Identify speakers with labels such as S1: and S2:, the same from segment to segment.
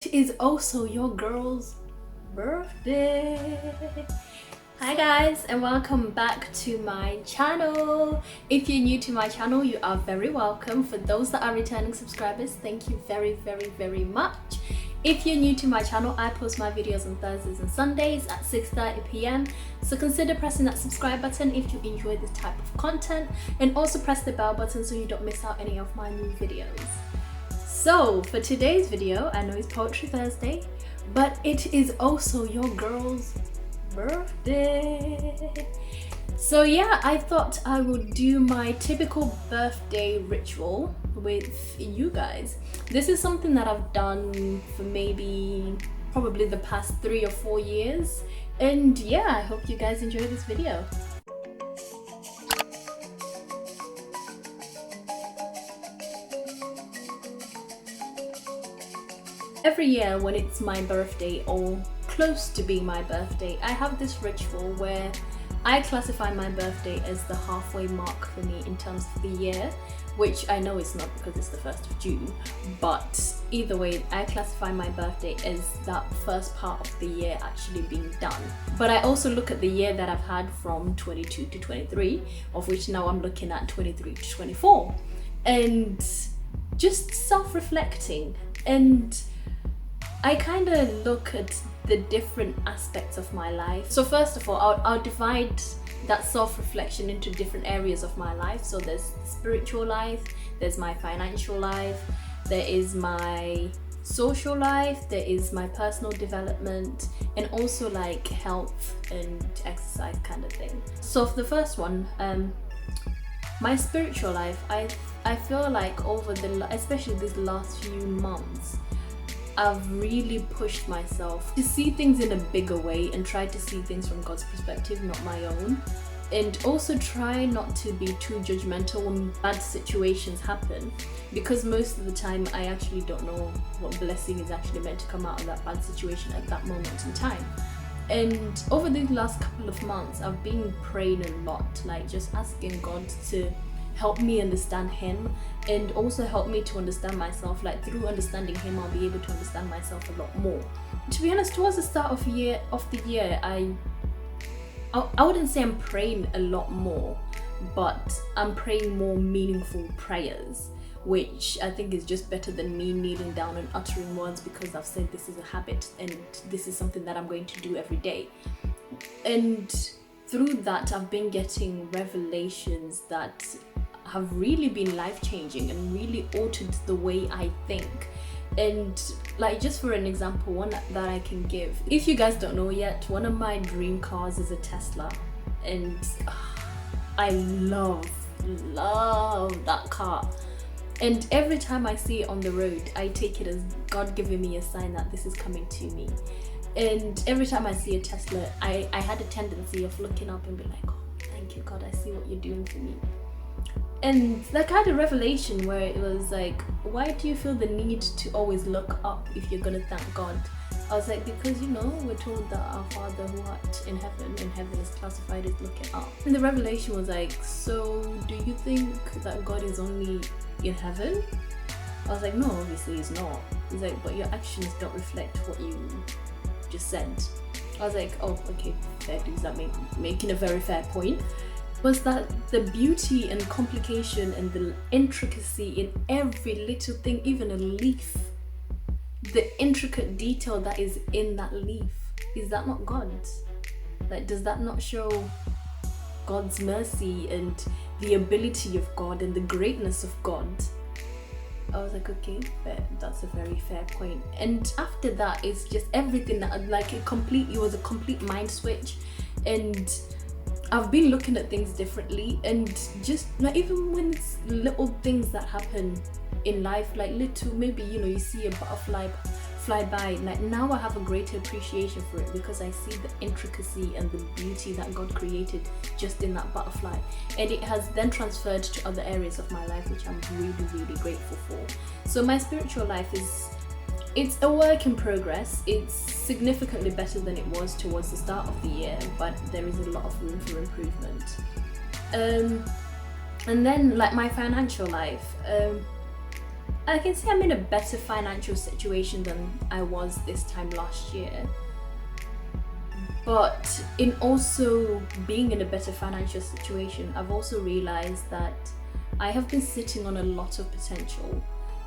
S1: It is also your girl's birthday. Hi guys, and welcome back to my channel. If you're new to my channel, you are very welcome. For those that are returning subscribers, thank you very much. If you're new to my channel, I post my videos on Thursdays and Sundays at 6:30 p.m. So consider pressing that subscribe button if you enjoy this type of content, and also press the bell button so you don't miss out any of my new videos. So for today's video, I know it's Poetry Thursday, but it is also your girl's birthday. So yeah, I thought I would do my typical birthday ritual with you guys. This is something that I've done for probably the past 3 or 4 years. And yeah, I hope you guys enjoy this video. Every year when it's my birthday or close to being my birthday, I have this ritual where I classify my birthday as the halfway mark for me in terms of the year, which I know it's not because it's the 1st of June, but either way, I classify my birthday as that first part of the year actually being done. But I also look at the year that I've had from 22 to 23, of which now I'm looking at 23 to 24, and just self-reflecting. And I kind of look at the different aspects of my life. So first of all, I'll divide that self-reflection into different areas of my life. So there's spiritual life, there's my financial life, there is my social life, there is my personal development, and also like health and exercise kind of thing. So for the first one, my spiritual life, I feel like especially these last few months, I've really pushed myself to see things in a bigger way and try to see things from God's perspective, not my own. And also try not to be too judgmental when bad situations happen, because most of the time I actually don't know what blessing is actually meant to come out of that bad situation at that moment in time. And over these last couple of months, I've been praying a lot, like just asking God to help me understand Him, and also help me to understand myself. Like through understanding Him, I'll be able to understand myself a lot more. To be honest, towards the start of the year, I wouldn't say I'm praying a lot more, but I'm praying more meaningful prayers, which I think is just better than me kneeling down and uttering words, because I've said this is a habit and this is something that I'm going to do every day. And through that, I've been getting revelations that have really been life-changing and really altered the way I think. And like, just for an example, one that I can give, if you guys don't know yet, one of my dream cars is a Tesla, and I love that car. And every time I see it on the road, I take it as God giving me a sign that this is coming to me. And every time I see a Tesla, I had a tendency of looking up and be like, oh, thank you God, I see what you're doing for me. And that kind of revelation where it was like, why do you feel the need to always look up if you're gonna thank God? I was like, because we're told that our Father who art in heaven, and heaven is classified as looking up. And the revelation was like, so do you think that God is only in heaven? I was like, no, obviously he's not. He's like, but your actions don't reflect what you just said. I was like, oh, okay, fair dues, that making a very fair point. Was that the beauty and complication and the intricacy in every little thing, even a leaf, the intricate detail that is in that leaf, is that not God? Like, does that not show God's mercy and the ability of God and the greatness of God? I was like, okay, fair. That's a very fair point. And after that, it's just everything that it was a complete mind switch. And I've been looking at things differently, and just like, even when it's little things that happen in life, like little, maybe you see a butterfly fly by, like now I have a greater appreciation for it, because I see the intricacy and the beauty that God created just in that butterfly. And it has then transferred to other areas of my life, which I'm really grateful for. So my spiritual life it's a work in progress. It's significantly better than it was towards the start of the year, but there is a lot of room for improvement. And then like my financial life, I can say I'm in a better financial situation than I was this time last year. But in also being in a better financial situation, I've also realized that I have been sitting on a lot of potential,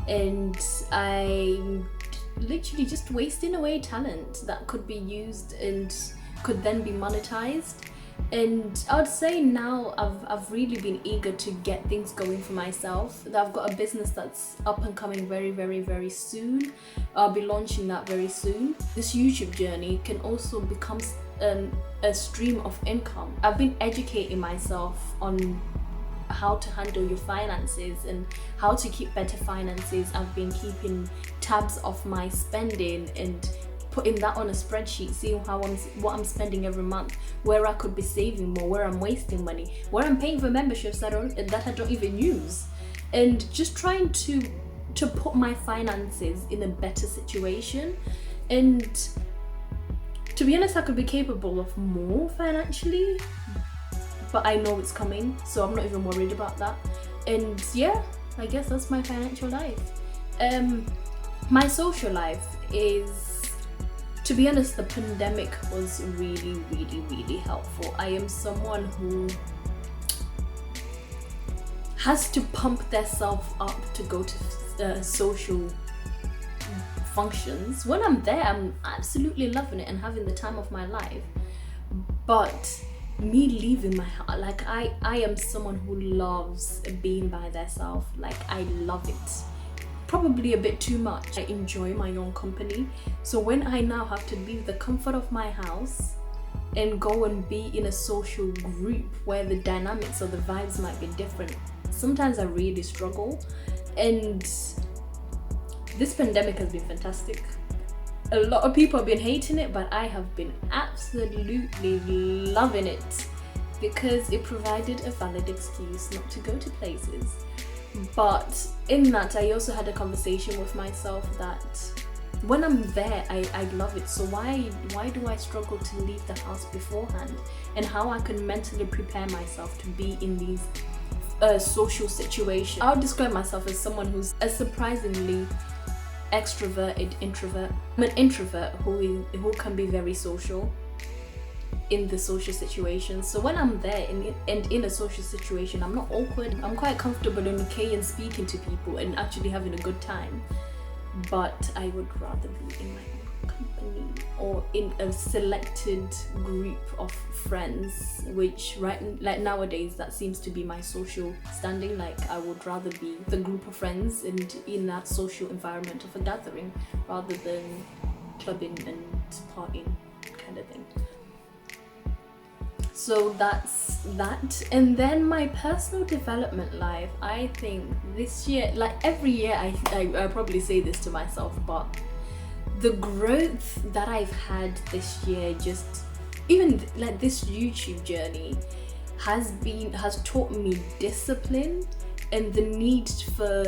S1: and I'm literally just wasting away talent that could be used and could then be monetized. And I would say now I've really been eager to get things going for myself. I've got a business that's up and coming very, very, very soon. I'll be launching that very soon. This YouTube journey can also become a stream of income. I've been educating myself on how to handle your finances and how to keep better finances. I've been keeping tabs of my spending and putting that on a spreadsheet, seeing what I'm spending every month, where I could be saving more, where I'm wasting money, where I'm paying for memberships that I don't even use, and just trying to put my finances in a better situation. And to be honest, I could be capable of more financially, but I know it's coming, so I'm not even worried about that. And yeah, I guess that's my financial life. My social life is, to be honest, the pandemic was really, really, really helpful. I am someone who has to pump themselves up to go to social functions. When I'm there, I'm absolutely loving it and having the time of my life. But me leaving my house, like I am someone who loves being by themselves. Like I love it. Probably a bit too much. I enjoy my own company. So when I now have to leave the comfort of my house and go and be in a social group where the dynamics or the vibes might be different, sometimes I really struggle. And this pandemic has been fantastic. A lot of people have been hating it, but I have been absolutely loving it because it provided a valid excuse not to go to places. But in that, I also had a conversation with myself that when I'm there, I love it. So why do I struggle to leave the house beforehand? And how I can mentally prepare myself to be in these social situations. I would describe myself as someone who's a surprisingly extroverted introvert. I'm an introvert who can be very social in the social situation. So when I'm there and in a social situation, I'm not awkward. I'm quite comfortable and okay in speaking to people and actually having a good time. But I would rather be in my own company or in a selected group of friends, which like nowadays that seems to be my social standing. Like I would rather be the group of friends and in that social environment of a gathering rather than clubbing and partying kind of thing. So that's that. And then my personal development life, I think this year, like every year I probably say this to myself, but the growth that I've had this year, just even like this YouTube journey has taught me discipline and the need for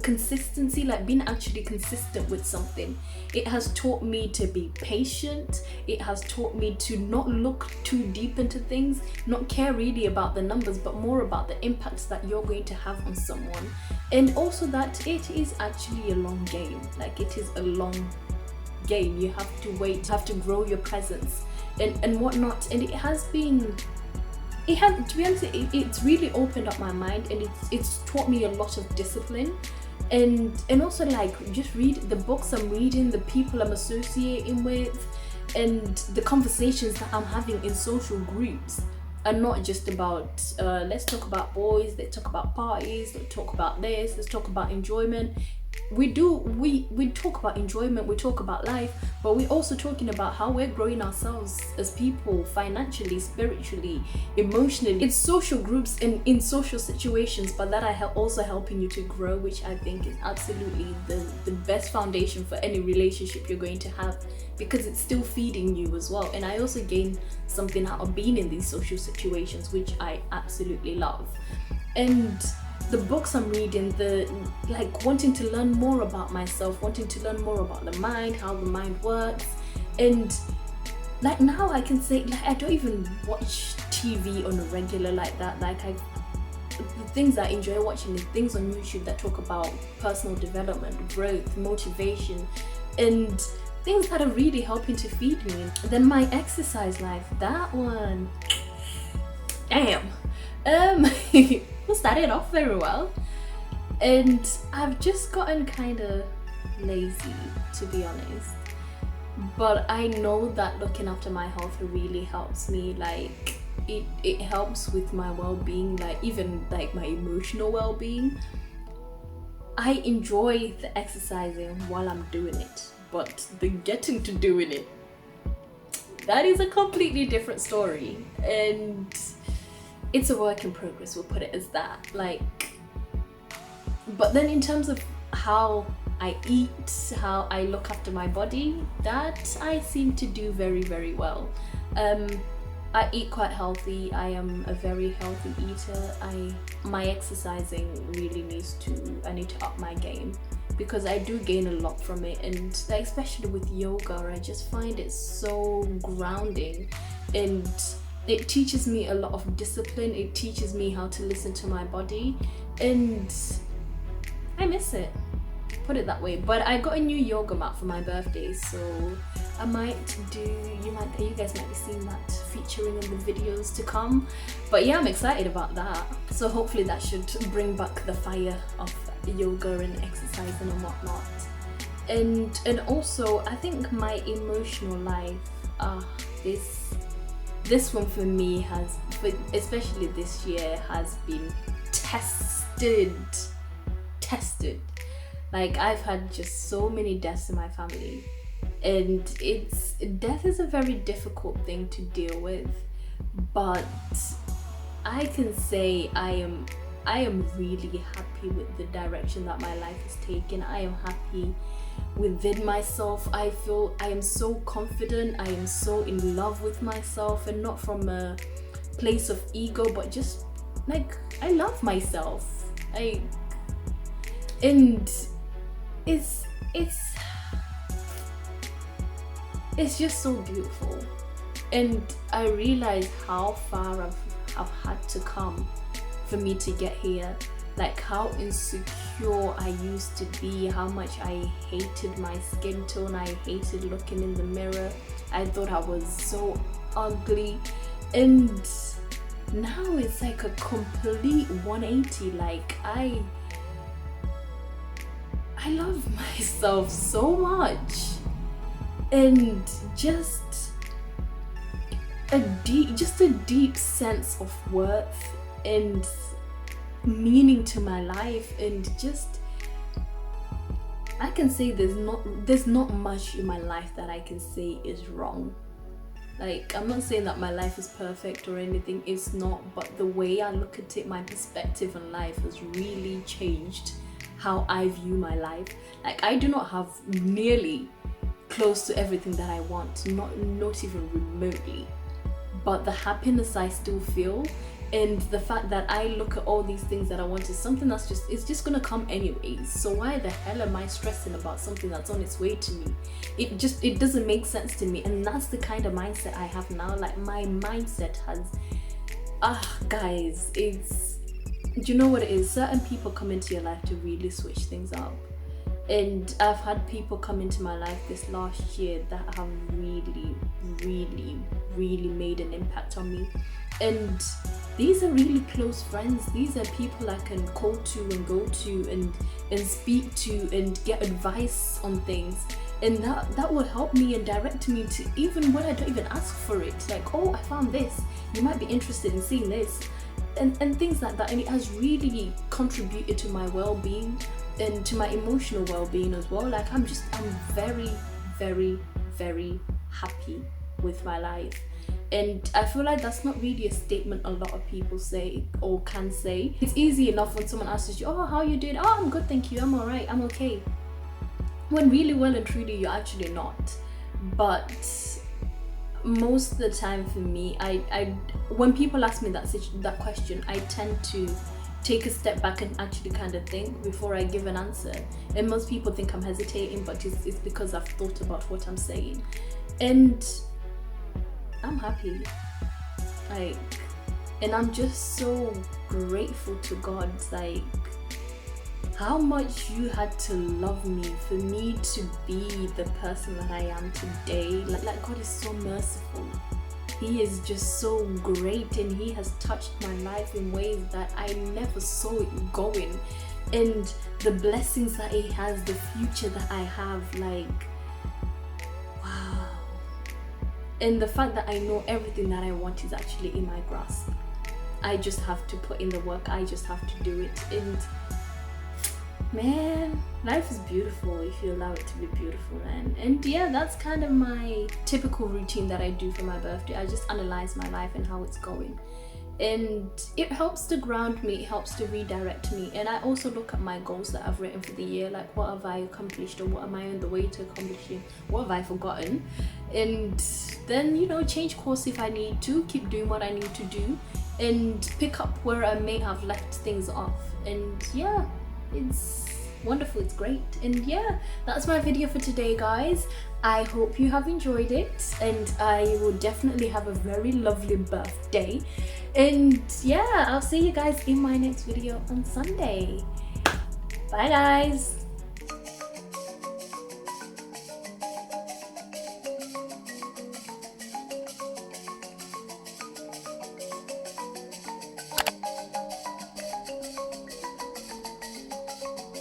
S1: consistency, like being actually consistent with something. It has taught me to be patient. It has taught me to not look too deep into things, not care really about the numbers, but more about the impacts that you're going to have on someone. And also that it is actually a long game. Like it is a long game. You have to wait, you have to grow your presence and whatnot. And to be honest, it's really opened up my mind, and it's taught me a lot of discipline, and also like just read the books I'm reading, the people I'm associating with, and the conversations that I'm having in social groups are not just about let's talk about boys, let's talk about parties, let's talk about this, let's talk about enjoyment. We talk about enjoyment, we talk about life, but we're also talking about how we're growing ourselves as people, financially, spiritually, emotionally. It's social groups and in social situations, but that are also helping you to grow, which I think is absolutely the best foundation for any relationship you're going to have, because it's still feeding you as well. And I also gain something out of being in these social situations, which I absolutely love. And the books I'm reading, wanting to learn more about myself, wanting to learn more about the mind, how the mind works. And like now I can say, like I don't even watch TV on a regular like that. Like the things I enjoy watching is things on YouTube that talk about personal development, growth, motivation, and things that are really helping to feed me. Then my exercise life, that one, damn, started off very well, and I've just gotten kind of lazy, to be honest. But I know that looking after my health really helps me. Like it helps with my well-being, like even like my emotional well-being. I enjoy the exercising while I'm doing it, but the getting to doing it, that is a completely different story, and it's a work in progress, we'll put it as that. Like, but then in terms of how I eat, how I look after my body, that I seem to do very, very well. I eat quite healthy. I am a very healthy eater. My exercising really I need to up my game, because I do gain a lot from it, and like, especially with yoga, I just find it so grounding, and it teaches me a lot of discipline. It teaches me how to listen to my body, and I miss it, put it that way. But I got a new yoga mat for my birthday, so I might do, you guys might be seeing that featuring in the videos to come. But yeah, I'm excited about that. So hopefully that should bring back the fire of yoga and exercising and whatnot. And also, I think my emotional life, this one for me has, especially this year, has been tested. Like, I've had just so many deaths in my family, and death is a very difficult thing to deal with, but I can say I am really happy with the direction that my life has taken. I am happy within myself. I feel I am so confident. I am so in love with myself, and not from a place of ego, but just like, I love myself. And it's just so beautiful, and I realize how far I've had to come for me to get here. Like, how insecure I used to be, how much I hated my skin tone, I hated looking in the mirror, I thought I was so ugly, and now it's like a complete 180. Like, I love myself so much, and just a deep sense of worth and meaning to my life, and just, I can say there's not much in my life that I can say is wrong. Like, I'm not saying that my life is perfect or anything, it's not, but the way I look at it, my perspective on life has really changed how I view my life. Like, I do not have nearly close to everything that I want, not even remotely, but the happiness I still feel, and the fact that I look at all these things that I want is something that's it's just gonna come anyways. So why the hell am I stressing about something that's on its way to me? It doesn't make sense to me, and that's the kind of mindset I have now. Like, my mindset has, guys, do you know what it is? Certain people come into your life to really switch things up. And I've had people come into my life this last year that have really, really, really made an impact on me. And these are really close friends. These are people I can call to and go to and speak to and get advice on things. And that will help me and direct me to, even when I don't even ask for it. Like, oh, I found this. You might be interested in seeing this. And things like that. And it has really contributed to my well-being and to my emotional well-being as well. Like, I'm very, very, very happy with my life. And I feel like that's not really a statement a lot of people say or can say. It's easy enough when someone asks you, oh, how you doing? Oh, I'm good, thank you, I'm alright, I'm okay. When really well and truly you're actually not. But most of the time for me, I when people ask me that question, I tend to take a step back and actually kind of think before I give an answer. And most people think I'm hesitating, but it's because I've thought about what I'm saying. And I'm happy. Like, And I'm just so grateful to God, like how much you had to love me for me to be the person that I am today. Like God is so merciful. He is just so great, and he has touched my life in ways that I never saw it going. And the blessings that he has, the future that I have, like wow. And the fact that I know everything that I want is actually in my grasp. I just have to put in the work, I just have to do it. And man, life is beautiful if you allow it to be beautiful. And yeah, that's kind of my typical routine that I do for my birthday. I just analyze my life and how it's going, and it helps to ground me, it helps to redirect me. And I also look at my goals that I've written for the year, like what have I accomplished, or what am I on the way to accomplishing, what have I forgotten, and then, you know, change course if I need to, keep doing what I need to do, and pick up where I may have left things off. And yeah, it's wonderful, it's great. And yeah, that's my video for today, guys. I hope you have enjoyed it, and I will definitely have a very lovely birthday. And yeah, I'll see you guys in my next video on Sunday. Bye guys.